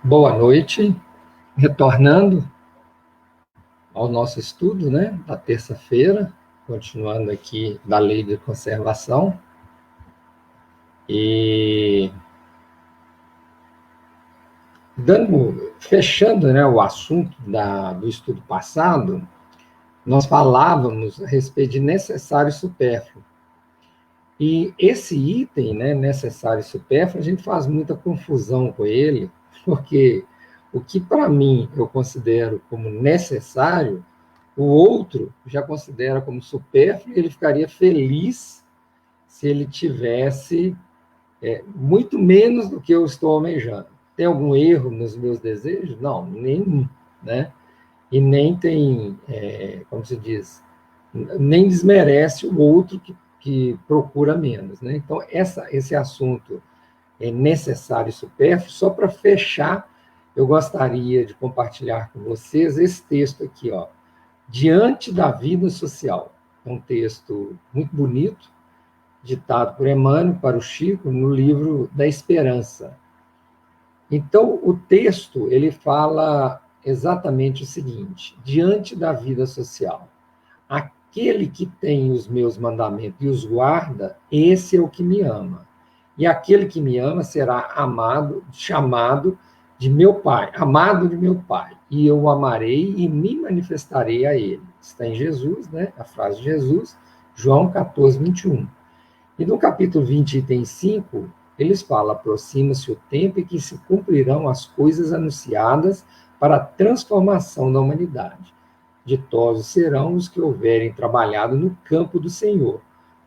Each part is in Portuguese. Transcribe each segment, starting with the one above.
Boa noite, retornando ao nosso estudo, né, da terça-feira, continuando aqui da lei de conservação, e fechando, né, o assunto do estudo passado, nós falávamos a respeito de necessário e supérfluo. E esse item, né, necessário e supérfluo, a gente faz muita confusão com ele, porque o que para mim eu considero como necessário, o outro já considera como supérfluo e ele ficaria feliz se ele tivesse muito menos do que eu estou almejando. Tem algum erro nos meus desejos? Não, nenhum, né? E nem tem, como se diz, nem desmerece o outro que procura menos, né? Então, esse assunto é necessário e supérfluo, só para fechar, eu gostaria de compartilhar com vocês esse texto aqui, ó. Diante da vida social. É um texto muito bonito, ditado por Emmanuel para o Chico, no livro da Esperança. Então, o texto, ele fala exatamente o seguinte: diante da vida social, aquele que tem os meus mandamentos e os guarda, esse é o que me ama. E aquele que me ama será amado, chamado de meu Pai, amado de meu Pai. E eu o amarei e me manifestarei a ele. Está em Jesus, né? A frase de Jesus, João 14, 21. E no capítulo 20, item 5, eles falam: aproxima-se o tempo em que se cumprirão as coisas anunciadas para a transformação da humanidade. Ditosos serão os que houverem trabalhado no campo do Senhor,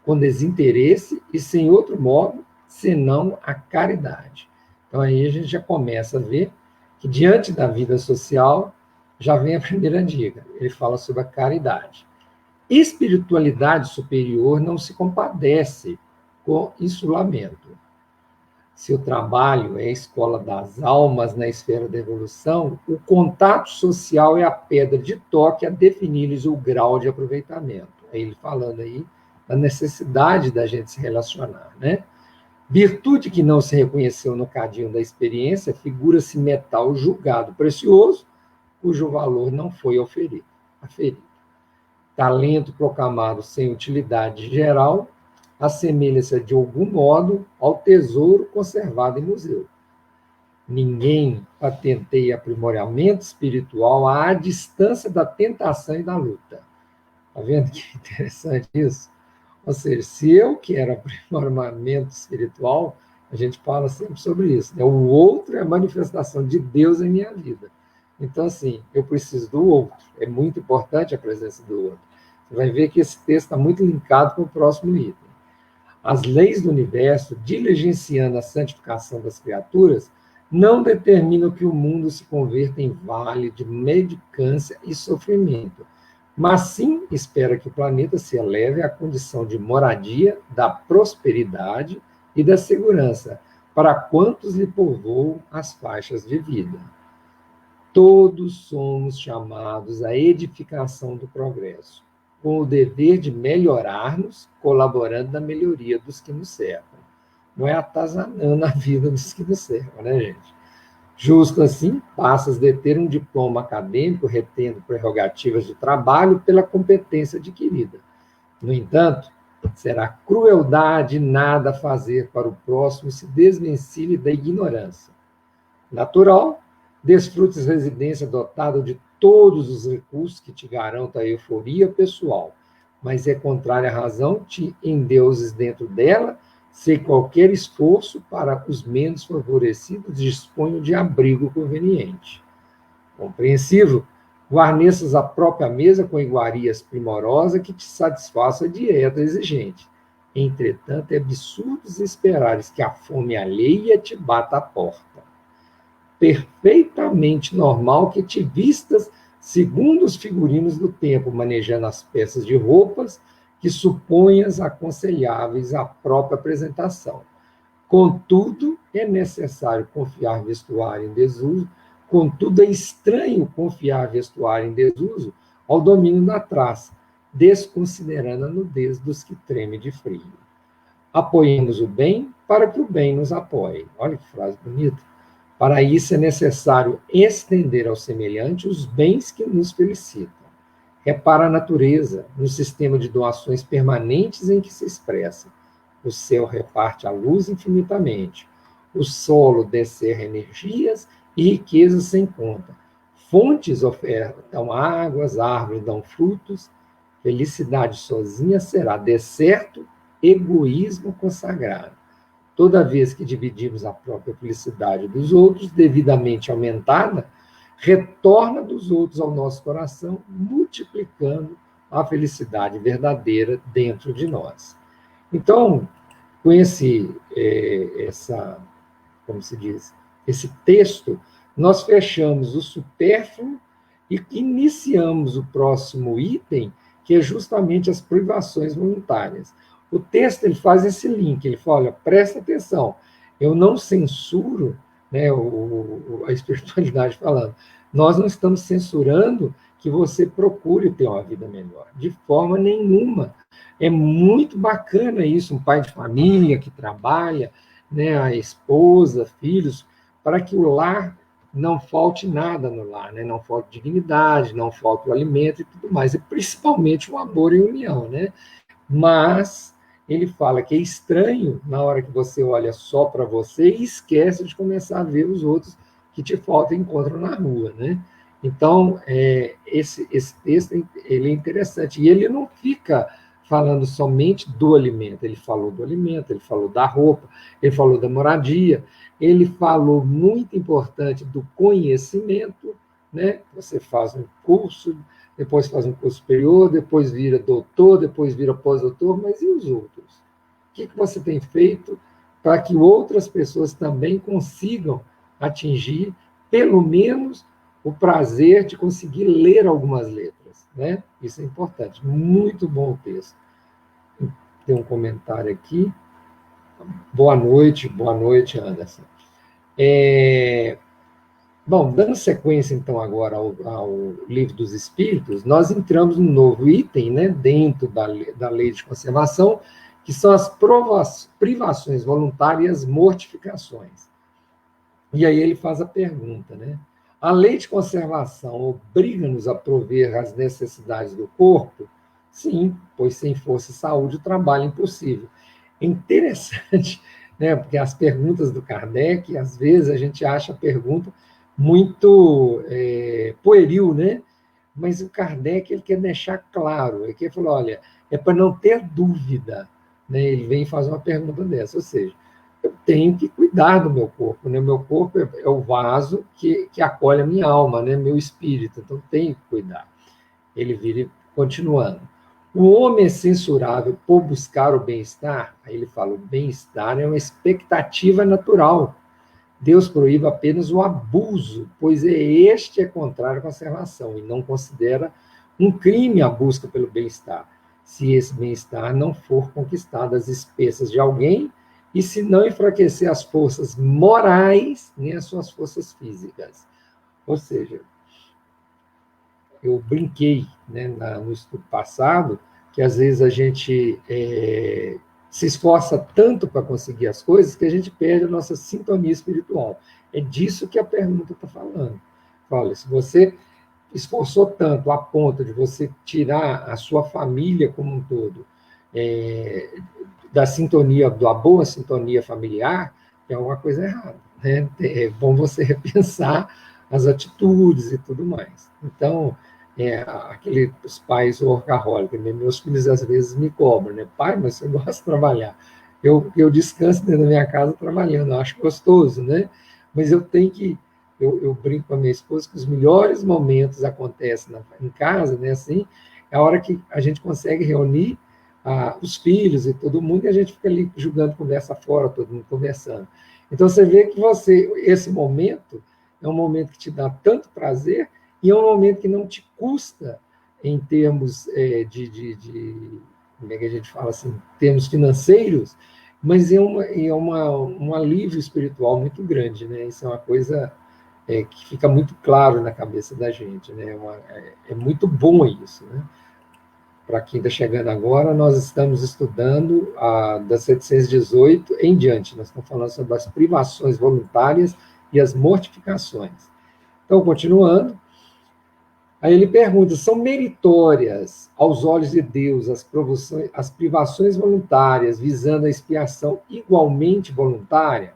com desinteresse e sem outro modo, senão a caridade. Então aí a gente já começa a ver que diante da vida social já vem a primeira dica. Ele fala sobre a caridade. Espiritualidade superior não se compadece com isolamento. Se o trabalho é a escola das almas na esfera da evolução, o contato social é a pedra de toque a definir-lhes o grau de aproveitamento. É ele falando aí da necessidade da gente se relacionar, né? Virtude que não se reconheceu no cadinho da experiência, figura-se metal julgado precioso, cujo valor não foi aferido. Talento proclamado sem utilidade geral, assemelha-se de algum modo ao tesouro conservado em museu. Ninguém patenteia aprimoramento espiritual à distância da tentação e da luta. Está vendo que interessante isso? Ou seja, se eu quero aprimoramento espiritual, a gente fala sempre sobre isso, né? O outro é a manifestação de Deus em minha vida. Então, assim, eu preciso do outro. É muito importante a presença do outro. Você vai ver que esse texto está muito linkado com o próximo item. As leis do universo, diligenciando a santificação das criaturas, não determinam que o mundo se converta em vale de mendicância e sofrimento, mas sim espera que o planeta se eleve à condição de moradia da prosperidade e da segurança para quantos lhe povoam as faixas de vida. Todos somos chamados à edificação do progresso, com o dever de melhorar-nos, colaborando na melhoria dos que nos cercam. Não é atazanando a vida dos que nos cercam, né, gente? Justo assim, passas a deter um diploma acadêmico, retendo prerrogativas de trabalho pela competência adquirida. No entanto, será crueldade nada fazer para o próximo se desvencilhe da ignorância. Natural, desfrutes residência dotada de todos os recursos que te garantam a euforia pessoal, mas é contrária à razão, te endeuses dentro dela, sem qualquer esforço para os menos favorecidos disponham de abrigo conveniente. Compreensível, guarneças a própria mesa com iguarias primorosas que te satisfaça a dieta exigente. Entretanto, é absurdo esperares que a fome alheia te bata à porta. Perfeitamente normal que te vistas segundo os figurinos do tempo, manejando as peças de roupas que suponhas aconselháveis à própria apresentação. Contudo, é necessário confiar vestuário em desuso, contudo, é estranho confiar vestuário em desuso ao domínio da traça, desconsiderando a nudez dos que tremem de frio. Apoiemos o bem para que o bem nos apoie. Olha que frase bonita. Para isso é necessário estender ao semelhante os bens que nos felicitam. Repara a natureza, no sistema de doações permanentes em que se expressa. O céu reparte a luz infinitamente. O solo descerra energias e riquezas sem conta. Fontes ofertam águas, árvores dão frutos. Felicidade sozinha será deserto, egoísmo consagrado. Toda vez que dividimos a própria felicidade dos outros, devidamente aumentada, retorna dos outros ao nosso coração, multiplicando a felicidade verdadeira dentro de nós. Então, com como se diz, esse texto, nós fechamos o supérfluo e iniciamos o próximo item, que é justamente as privações voluntárias. O texto ele faz esse link, ele fala, olha, presta atenção, eu não censuro, né, a espiritualidade falando, nós não estamos censurando que você procure ter uma vida melhor, de forma nenhuma. É muito bacana isso, um pai de família que trabalha, né, a esposa, filhos, para que o lar não falte nada no lar, né? Não falte dignidade, não falte o alimento e tudo mais, e principalmente o amor e a união, né? Mas ele fala que é estranho na hora que você olha só para você e esquece de começar a ver os outros que te faltam e encontram na rua, né? Então, esse texto ele é interessante, e ele não fica falando somente do alimento, ele falou do alimento, ele falou da roupa, ele falou da moradia, ele falou muito importante do conhecimento, né? Você faz um curso, depois faz um curso superior, depois vira doutor, depois vira pós-doutor, mas e os outros? O que você tem feito para que outras pessoas também consigam atingir, pelo menos, o prazer de conseguir ler algumas letras, né? Isso é importante. Muito bom o texto. Tem um comentário aqui. Boa noite, Anderson. Bom, dando sequência, então, agora ao Livro dos Espíritos, nós entramos num novo item, né, dentro da lei de conservação, que são as privações voluntárias, mortificações. E aí ele faz a pergunta, né? A lei de conservação obriga-nos a prover as necessidades do corpo? Sim, pois sem força e saúde o trabalho é impossível. É interessante, né? Porque as perguntas do Kardec, às vezes a gente acha a pergunta muito pueril, né? Mas o Kardec ele quer deixar claro, ele quer falar, olha, é para não ter dúvida, né? Ele vem e faz uma pergunta dessa, ou seja, eu tenho que cuidar do meu corpo, né? Meu corpo é o vaso que acolhe a minha alma, né? Meu espírito, então tenho que cuidar. Ele vira continuando. O homem é censurável por buscar o bem-estar? Aí ele fala, o bem-estar é uma expectativa natural. Deus proíbe apenas o abuso, pois este é contrário à conservação e não considera um crime a busca pelo bem-estar, se esse bem-estar não for conquistado às expensas de alguém e se não enfraquecer as forças morais nem as suas forças físicas. Ou seja, eu brinquei, né, no estudo passado, que às vezes a gente se esforça tanto para conseguir as coisas que a gente perde a nossa sintonia espiritual. É disso que a pergunta está falando. Olha, se você esforçou tanto a ponto de você tirar a sua família como um todo da sintonia, da boa sintonia familiar, é uma coisa errada, né? É bom você repensar as atitudes e tudo mais. Então, aqueles pais workaholic, né? Meus filhos às vezes me cobram, né? Pai, mas você gosta de trabalhar. Eu descanso dentro da minha casa trabalhando, eu acho gostoso, né? Mas eu tenho que eu brinco com a minha esposa que os melhores momentos acontecem em casa, né? Assim, é a hora que a gente consegue reunir os filhos e todo mundo, e a gente fica ali jogando conversa fora, todo mundo conversando. Então, você vê que esse momento é um momento que te dá tanto prazer e é um momento que não te custa em termos como é que a gente fala assim, termos financeiros, mas é um alívio espiritual muito grande, né? Isso é uma coisa que fica muito claro na cabeça da gente, né? É muito bom isso, né? Para quem está chegando agora, nós estamos estudando das 718 em diante. Nós estamos falando sobre as privações voluntárias e as mortificações. Então, continuando, aí ele pergunta, são meritórias aos olhos de Deus as privações voluntárias visando a expiação igualmente voluntária?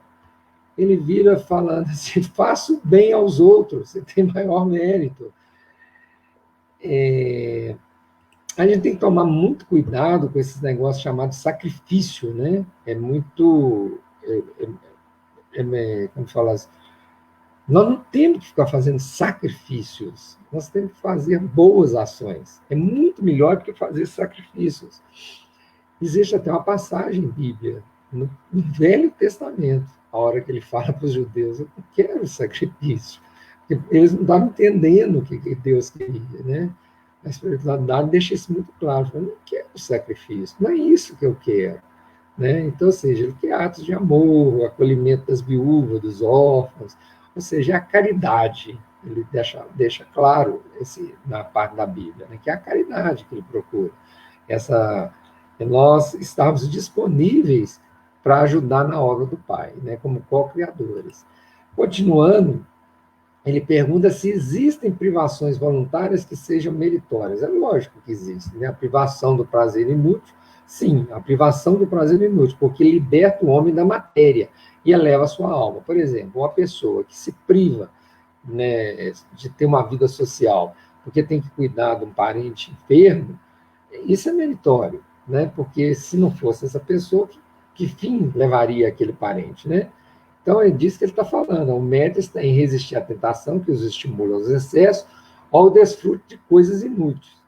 Ele vira falando assim, faça o bem aos outros, você tem maior mérito. A gente tem que tomar muito cuidado com esses negócios chamados sacrifício, né? É muito... como fala assim, nós não temos que ficar fazendo sacrifícios, nós temos que fazer boas ações. É muito melhor do que fazer sacrifícios. Existe até uma passagem bíblica, no Velho Testamento, a hora que ele fala para os judeus, eu não quero sacrifício. Eles não estavam entendendo o que Deus queria, né? A espiritualidade deixa isso muito claro. Eu não quero sacrifício, não é isso que eu quero. Né? Então, ou seja, ele quer atos de amor, o acolhimento das viúvas, dos órfãos, ou seja, a caridade. Ele deixa claro na parte da Bíblia, né? Que é a caridade que ele procura. Nós estamos disponíveis para ajudar na obra do Pai, né? Como co-criadores. Continuando, ele pergunta se existem privações voluntárias que sejam meritórias. É lógico que existe, né? A privação do prazer inútil, sim, a privação do prazer inútil, porque liberta o homem da matéria e eleva a sua alma. Por exemplo, uma pessoa que se priva, né, de ter uma vida social, porque tem que cuidar de um parente enfermo, isso é meritório, né? Porque se não fosse essa pessoa, que fim levaria aquele parente, né? Então, é disso que ele está falando. O mérito está em resistir à tentação que os estimula aos excessos ou ao desfrute de coisas inúteis.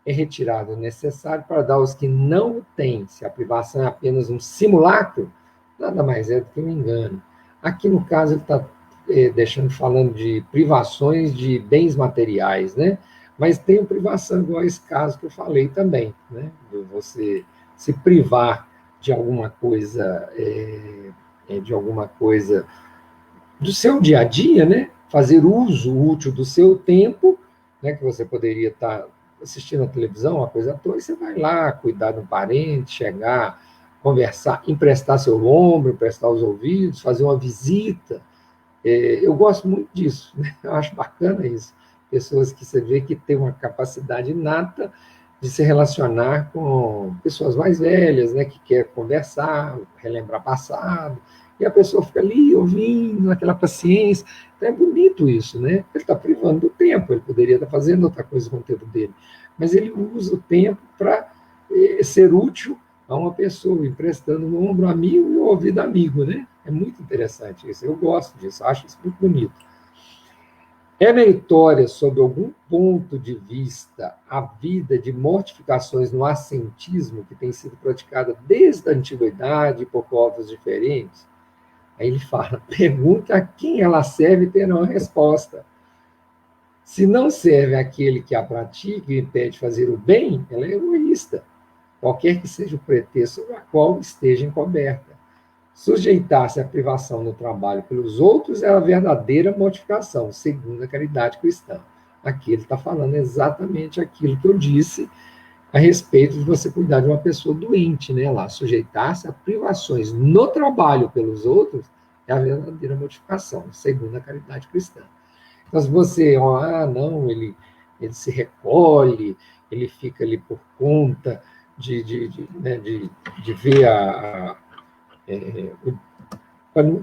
É retirado o necessário para dar aos que não o têm. Se a privação é apenas um simulacro, nada mais é do que um engano. Aqui, no caso, ele está falando de privações de bens materiais, né? Mas tem privação igual a esse caso que eu falei também, né? De você se privar de alguma coisa... de alguma coisa do seu dia a dia, né? Fazer uso útil do seu tempo, né? Que você poderia estar assistindo a televisão, uma coisa toda, e você vai lá cuidar de um parente, chegar, conversar, emprestar seu ombro, emprestar os ouvidos, fazer uma visita. Eu gosto muito disso, né? Eu acho bacana isso. Pessoas que você vê que têm uma capacidade inata de se relacionar com pessoas mais velhas, né, que quer conversar, relembrar passado, e a pessoa fica ali ouvindo, aquela paciência. Então é bonito isso, né? Ele está privando do tempo, ele poderia estar fazendo outra coisa com o tempo dele, mas ele usa o tempo para ser útil a uma pessoa, emprestando um ombro amigo e um ouvido amigo, né? É muito interessante isso, eu gosto disso, acho isso muito bonito. É meritória, sob algum ponto de vista, a vida de mortificações no ascetismo que tem sido praticada desde a antiguidade por povos diferentes? Aí ele fala, pergunta a quem ela serve e terá uma resposta. Se não serve àquele que a pratica e impede fazer o bem, ela é egoísta, qualquer que seja o pretexto sobre a qual esteja encoberta. Sujeitar-se à privação no trabalho pelos outros é a verdadeira mortificação, segundo a caridade cristã. Aqui ele está falando exatamente aquilo que eu disse a respeito de você cuidar de uma pessoa doente, né? Lá, sujeitar-se a privações no trabalho pelos outros é a verdadeira mortificação, segundo a caridade cristã. Então, se você, não, ele se recolhe, ele fica ali por conta de ver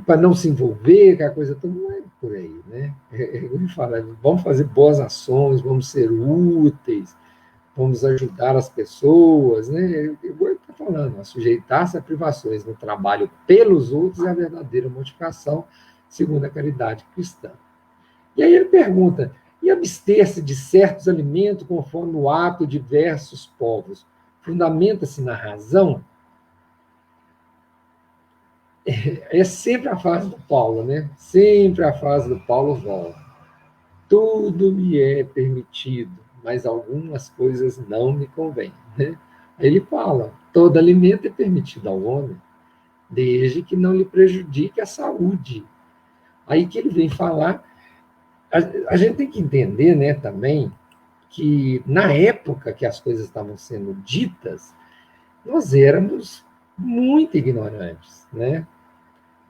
para não se envolver, aquela coisa toda, não é por aí, né? Ele fala, vamos fazer boas ações, vamos ser úteis, vamos ajudar as pessoas, né? Igual ele está falando, sujeitar-se a privações no trabalho pelos outros é a verdadeira mortificação, segundo a caridade cristã. E aí ele pergunta, e abster-se de certos alimentos conforme o hábito de diversos povos, fundamenta-se na razão? É sempre a frase do Paulo, né? Sempre a frase do Paulo volta. Tudo me é permitido, mas algumas coisas não me convêm, né? Aí ele fala, todo alimento é permitido ao homem, desde que não lhe prejudique a saúde. Aí que ele vem falar, a gente tem que entender, né, também, que na época que as coisas estavam sendo ditas, nós éramos muito ignorantes, né?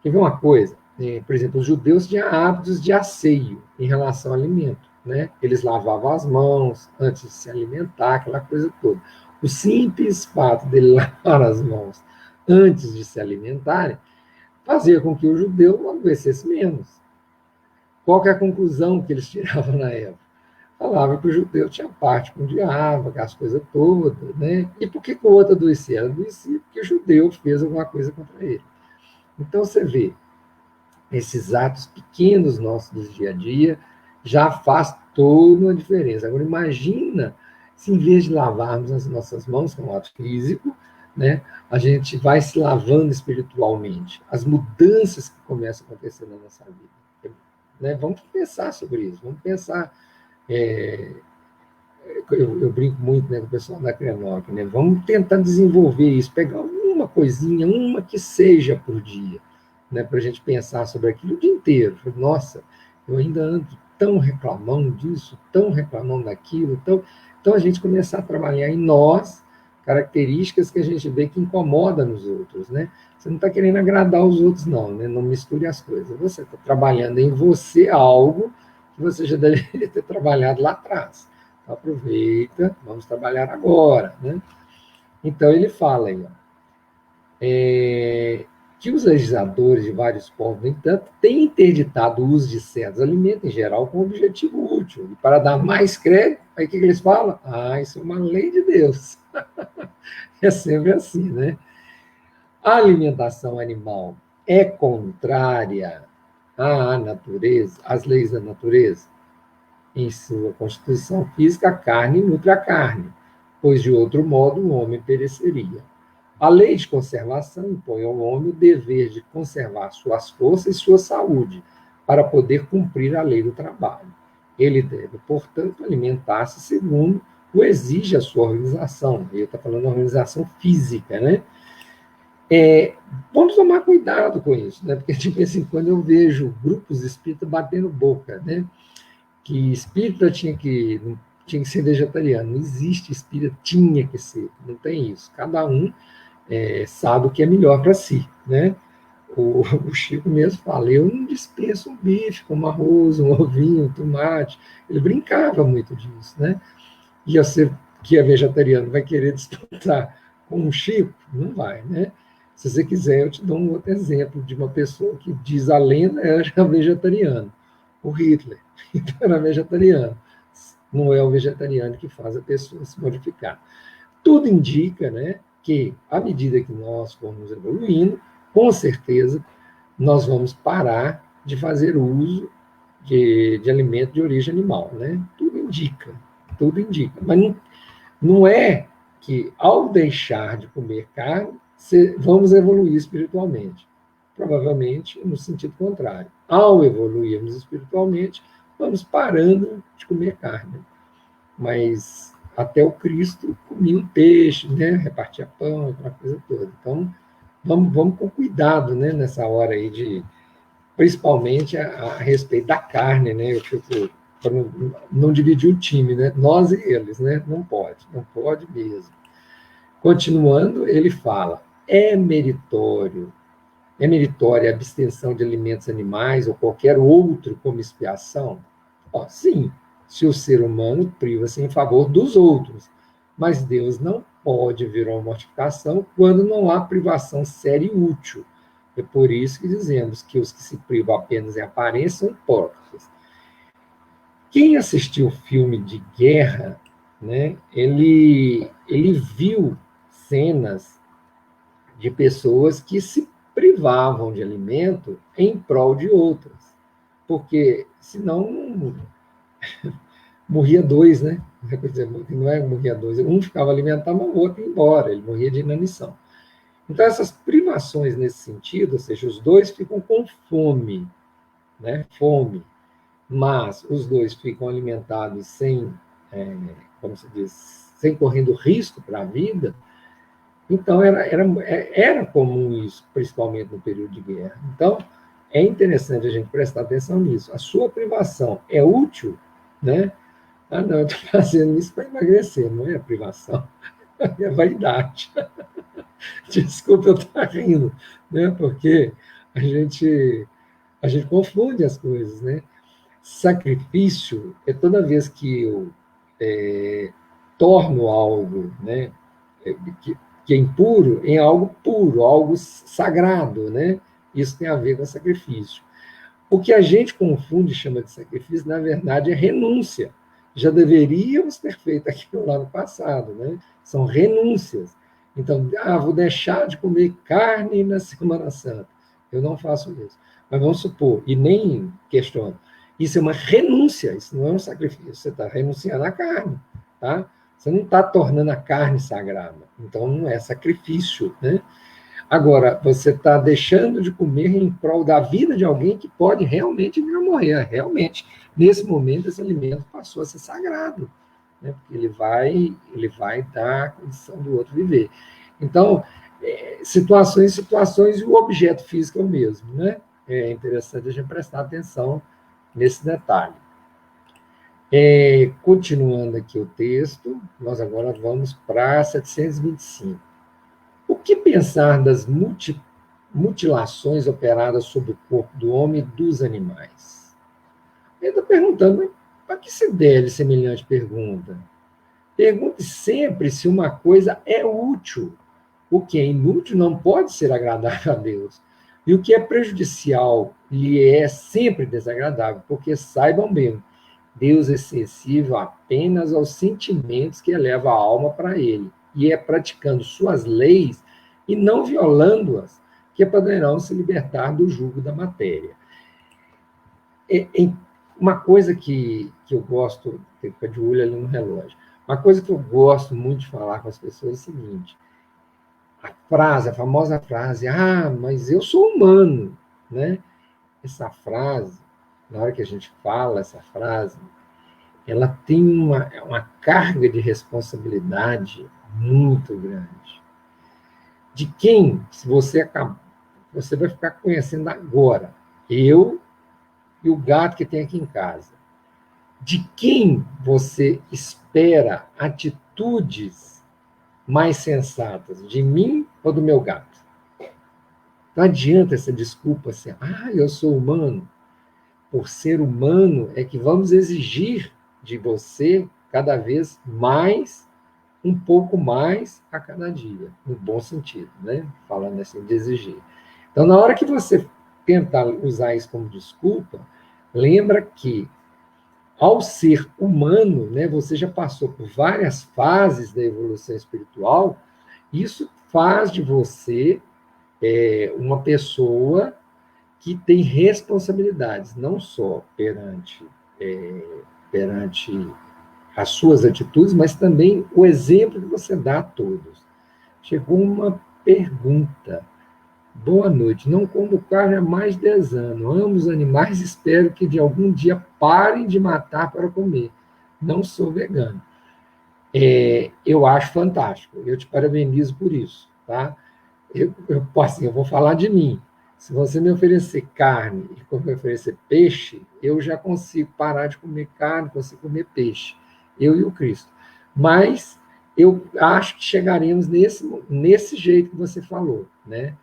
Quer ver uma coisa? por exemplo, os judeus tinham hábitos de asseio em relação ao alimento, né? Eles lavavam as mãos antes de se alimentar, aquela coisa toda. O simples fato dele lavar as mãos antes de se alimentarem fazia com que o judeu adoecesse menos. Qual que é a conclusão que eles tiravam na época? Falava que o judeu tinha parte com o diabo, aquelas coisas todas, né? E por que o outro adoecia? Ela adoecia porque o judeu fez alguma coisa contra ele. Então, você vê, esses atos pequenos nossos do dia a dia já faz toda uma diferença. Agora, imagina se em vez de lavarmos as nossas mãos, que é um ato físico, né, a gente vai se lavando espiritualmente. As mudanças que começam a acontecer na nossa vida. Né? Vamos pensar sobre isso, vamos pensar. Eu brinco muito, né, com o pessoal da Crenoc, né? Vamos tentar desenvolver isso, pegar uma coisinha, uma que seja por dia, né, para a gente pensar sobre aquilo o dia inteiro. Nossa, eu ainda ando tão reclamando disso, tão reclamando daquilo, então a gente começar a trabalhar em nós características que a gente vê que incomoda nos outros, né? Você não está querendo agradar os outros, não, né? Não misture as coisas. Você está trabalhando em você algo que você já deveria ter trabalhado lá atrás. Então, aproveita, vamos trabalhar agora, né? Então ele fala aí, ó, que os legisladores de vários povos, no entanto, têm interditado o uso de certos alimentos, em geral, com objetivo útil. E para dar mais crédito, aí o que eles falam? Ah, isso é uma lei de Deus. É sempre assim, né? A alimentação animal é contrária à natureza, às leis da natureza? Em sua constituição física, a carne nutre a carne, pois de outro modo o homem pereceria. A lei de conservação impõe ao homem o dever de conservar suas forças e sua saúde, para poder cumprir a lei do trabalho. Ele deve, portanto, alimentar-se segundo o exige a sua organização. Ele está falando da organização física, né? Vamos tomar cuidado com isso, né? Porque de vez em quando eu vejo grupos espíritas batendo boca, né? Que espírita tinha que ser vegetariano. Não existe espírita, tinha que ser, não tem isso. Cada um sabe o que é melhor para si, né? O Chico mesmo fala, eu não dispenso um bife com um arroz, um ovinho, um tomate. Ele brincava muito disso, né? E você, que é vegetariano, vai querer disputar com um Chico? Não vai, né? Se você quiser, eu te dou um outro exemplo de uma pessoa que diz a lenda era vegetariano. O Hitler. Hitler era vegetariano. Não é o vegetariano que faz a pessoa se modificar. Tudo indica, né, que, à medida que nós formos evoluindo, com certeza, nós vamos parar de fazer uso de alimento de origem animal. Né? Tudo indica, tudo indica. Mas não é que, ao deixar de comer carne, vamos evoluir espiritualmente. Provavelmente no sentido contrário. Ao evoluirmos espiritualmente, vamos parando de comer carne. Mas até o Cristo comia um peixe, né? Repartia pão, aquela coisa toda. Então, vamos com cuidado, né? Nessa hora aí principalmente a respeito da carne, né? Eu fico para não dividir o time, né? Nós e eles, né? Não pode mesmo. Continuando, ele fala: é meritória a abstenção de alimentos animais ou qualquer outro como expiação? Sim, se o ser humano priva-se em favor dos outros, mas Deus não pode vir uma mortificação quando não há privação séria e útil. É por isso que dizemos que os que se privam apenas em aparência são hipócritas. Quem assistiu o filme de guerra, né, ele viu cenas de pessoas que se privavam de alimento em prol de outras, porque senão morria dois, né? Quer dizer, não é morria dois, um ficava alimentado, mas o outro ia embora, ele morria de inanição. Então, essas privações nesse sentido, ou seja, os dois ficam com fome, né? Fome, mas os dois ficam alimentados sem, como se diz, sem correndo risco para a vida. Então, era comum isso, principalmente no período de guerra. Então, é interessante a gente prestar atenção nisso. A sua privação é útil, né? Ah, não, eu estou fazendo isso para emagrecer, não é a privação, é a vaidade. Desculpa eu estar rindo, né? Porque a gente A gente confunde as coisas, né? Sacrifício é toda vez que eu torno algo, né, que, que é impuro em algo puro, algo sagrado, né? Isso tem a ver com sacrifício. O que a gente confunde e chama de sacrifício, na verdade, é renúncia. Já deveríamos ter feito aquilo lá no passado, né? São renúncias. Então, vou deixar de comer carne na Semana Santa. Eu não faço isso. Mas vamos supor, e nem questiono, isso é uma renúncia, isso não é um sacrifício. Você está renunciando à carne, tá? Você não está tornando a carne sagrada. Então, não é sacrifício, né? Agora, você está deixando de comer em prol da vida de alguém que pode realmente vir a morrer. Realmente, nesse momento, esse alimento passou a ser sagrado, né? Porque ele vai dar a condição do outro viver. Então, situações, e o objeto físico é o mesmo, né? É interessante a gente prestar atenção nesse detalhe. Continuando aqui o texto, nós agora vamos para 725. O que pensar das mutilações operadas sobre o corpo do homem e dos animais? Ele está perguntando, para que se deve semelhante pergunta? Pergunte sempre se uma coisa é útil. O que é inútil não pode ser agradável a Deus. E o que é prejudicial lhe é sempre desagradável, porque saibam bem, Deus é sensível apenas aos sentimentos que eleva a alma para ele, e é praticando suas leis e não violando-as que poderão se libertar do jugo da matéria. Uma coisa que eu gosto, fica de olho ali no relógio, uma coisa que eu gosto muito de falar com as pessoas é o seguinte: a famosa frase, mas eu sou humano, né? Essa frase, na hora que a gente fala essa frase, ela tem uma carga de responsabilidade muito grande. De quem, se você vai ficar conhecendo agora, eu e o gato que tem aqui em casa. De quem você espera atitudes mais sensatas? De mim ou do meu gato? Não adianta essa desculpa assim, eu sou humano. Por ser humano, é que vamos exigir de você cada vez mais, um pouco mais a cada dia, no bom sentido, né? Falando assim, de exigir. Então, na hora que você tentar usar isso como desculpa, lembra que, ao ser humano, né, você já passou por várias fases da evolução espiritual, isso faz de você uma pessoa que tem responsabilidades, não só perante as suas atitudes, mas também o exemplo que você dá a todos. Chegou uma pergunta. Boa noite. Não como carne há mais de 10 anos. Amo os animais e espero que de algum dia parem de matar para comer. Não sou vegano. Eu acho fantástico. Eu te parabenizo por isso. Tá? Eu vou falar de mim. Se você me oferecer carne e me oferecer peixe, eu já consigo parar de comer carne, consigo comer peixe. Eu e o Cristo. Mas eu acho que chegaremos nesse jeito que você falou, né?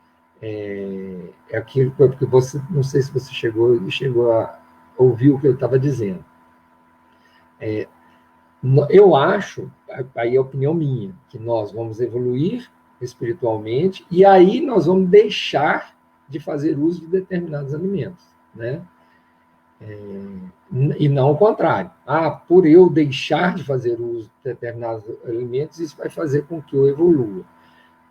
Aquilo porque você, não sei se você chegou a ouvir o que eu estava dizendo. Eu acho, aí é a opinião minha, que nós vamos evoluir espiritualmente e aí nós vamos deixar de fazer uso de determinados alimentos, né? E não o contrário. Por eu deixar de fazer uso de determinados alimentos, isso vai fazer com que eu evolua.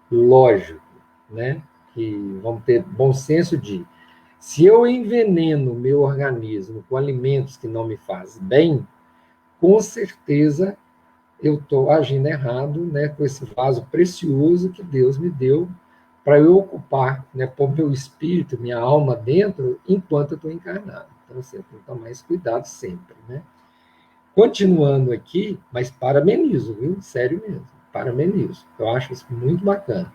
Lógico, né? Que vamos ter bom senso de, se eu enveneno o meu organismo com alimentos que não me fazem bem, com certeza eu estou agindo errado, né, com esse vaso precioso que Deus me deu para eu ocupar, né, pôr meu espírito, minha alma dentro, enquanto eu estou encarnado. Então, assim, eu tenho que tomar esse cuidado sempre, né? Continuando aqui, mas parabenizo, viu? Sério mesmo, parabenizo. Eu acho isso muito bacana.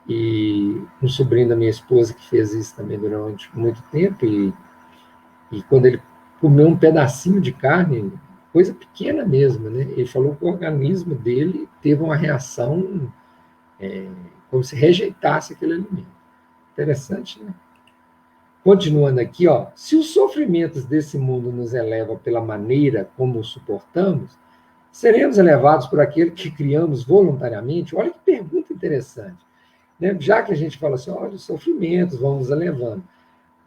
E um sobrinho da minha esposa que fez isso também durante muito tempo, e quando ele comeu um pedacinho de carne, coisa pequena mesmo, né? Ele falou que o organismo dele teve uma reação como se rejeitasse aquele alimento. Interessante, né? Continuando aqui, ó, se os sofrimentos desse mundo nos elevam pela maneira como os suportamos, seremos elevados por aquele que criamos voluntariamente? Olha que pergunta interessante. Né? Já que a gente fala assim, olha, os sofrimentos vão nos elevando.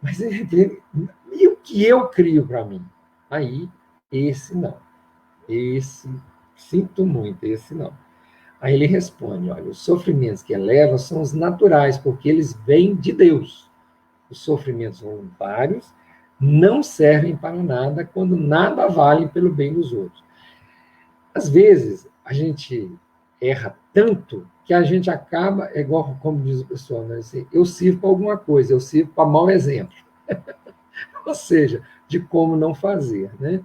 Mas e o que eu crio para mim? Aí, esse não. Esse, sinto muito, esse não. Aí ele responde, olha, os sofrimentos que elevam são os naturais, porque eles vêm de Deus. Os sofrimentos voluntários não servem para nada quando nada valem pelo bem dos outros. Às vezes, a gente erra tanto que a gente acaba, é igual como diz o pessoal, né? Assim, eu sirvo para alguma coisa, eu sirvo para mau exemplo. Ou seja, de como não fazer, né?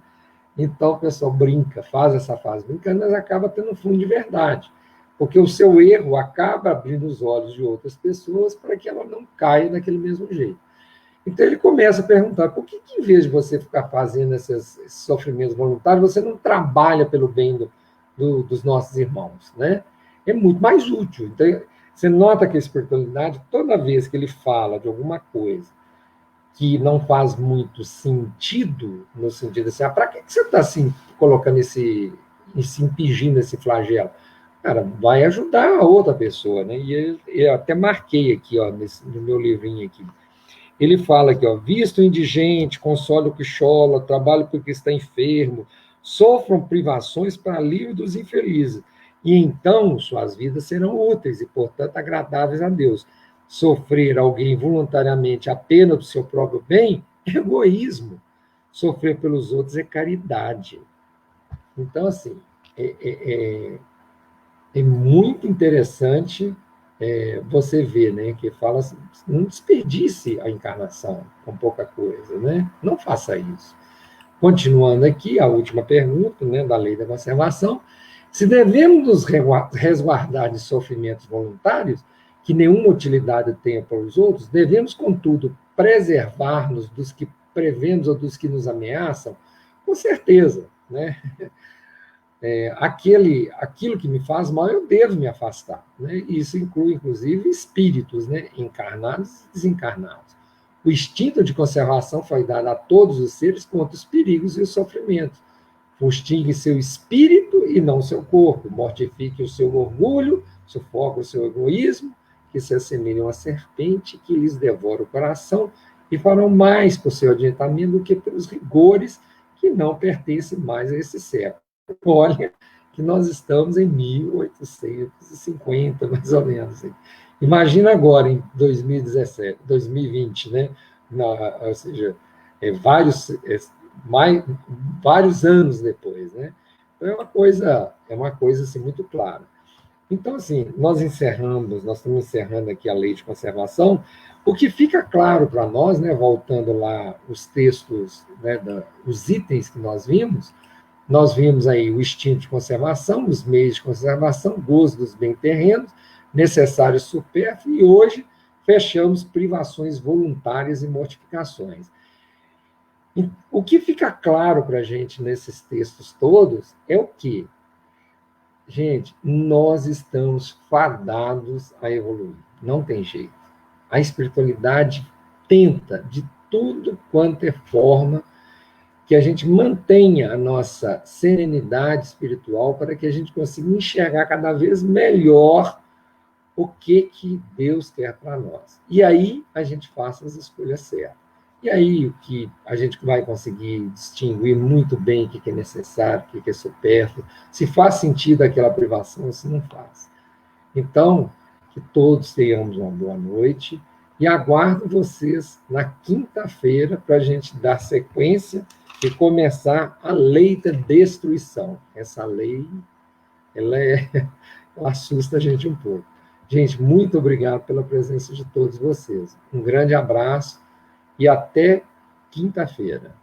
Então, o pessoal brinca, faz essa fase brincando, mas acaba tendo um fundo de verdade. Porque o seu erro acaba abrindo os olhos de outras pessoas para que ela não caia daquele mesmo jeito. Então, ele começa a perguntar, por que em vez de você ficar fazendo esses sofrimentos voluntários, você não trabalha pelo bem dos nossos irmãos, né? É muito mais útil. Então, você nota que a espiritualidade, toda vez que ele fala de alguma coisa que não faz muito sentido, no sentido assim, para que você está assim, colocando se impingindo esse flagelo? Cara, vai ajudar a outra pessoa, né? E eu até marquei aqui, ó, no meu livrinho aqui. Ele fala aqui, ó, visto o indigente, console o que chora, trabalho porque está enfermo, sofram privações para alívio dos infelizes, e então suas vidas serão úteis e, portanto, agradáveis a Deus. Sofrer alguém voluntariamente apenas do seu próprio bem é egoísmo. Sofrer pelos outros é caridade. Então, assim, é muito interessante você ver, né, que fala assim, não desperdice a encarnação com pouca coisa, né? Não faça isso. Continuando aqui, a última pergunta, né, da lei da conservação, se devemos nos resguardar de sofrimentos voluntários, que nenhuma utilidade tenha para os outros, devemos, contudo, preservar-nos dos que prevemos ou dos que nos ameaçam? Com certeza, né? Aquilo que me faz mal, eu devo me afastar. Né? Isso inclui, inclusive, espíritos, né? Encarnados e desencarnados. O instinto de conservação foi dado a todos os seres contra os perigos e os sofrimentos. Fustigue seu espírito e não seu corpo. Mortifique o seu orgulho, sufoque o seu egoísmo, que se assemelham à serpente que lhes devora o coração e farão mais por seu adiantamento do que pelos rigores que não pertencem mais a esse século. Olha que nós estamos em 1850, mais ou menos. Imagina agora, em 2017, 2020, né? Ou seja, vários anos depois, né? Então, é uma coisa assim, muito clara. Então, assim, nós estamos encerrando aqui a lei de conservação. O que fica claro para nós, né, voltando lá os textos, né, os itens que nós vimos aí o instinto de conservação, os meios de conservação, gozo dos bens terrenos, necessários supérfluos, e hoje fechamos privações voluntárias e mortificações. O que fica claro para a gente nesses textos todos é o quê? Gente, nós estamos fadados a evoluir, não tem jeito. A espiritualidade tenta, de tudo quanto é forma, que a gente mantenha a nossa serenidade espiritual para que a gente consiga enxergar cada vez melhor o que Deus quer para nós. E aí a gente faça as escolhas certas. E aí o que a gente vai conseguir distinguir muito bem o que é necessário, o que é supérfluo, se faz sentido aquela privação ou se não faz. Então, que todos tenhamos uma boa noite e aguardo vocês na quinta-feira para a gente dar sequência e começar a lei da destruição. Essa lei, ela assusta a gente um pouco. Gente, muito obrigado pela presença de todos vocês. Um grande abraço e até quinta-feira.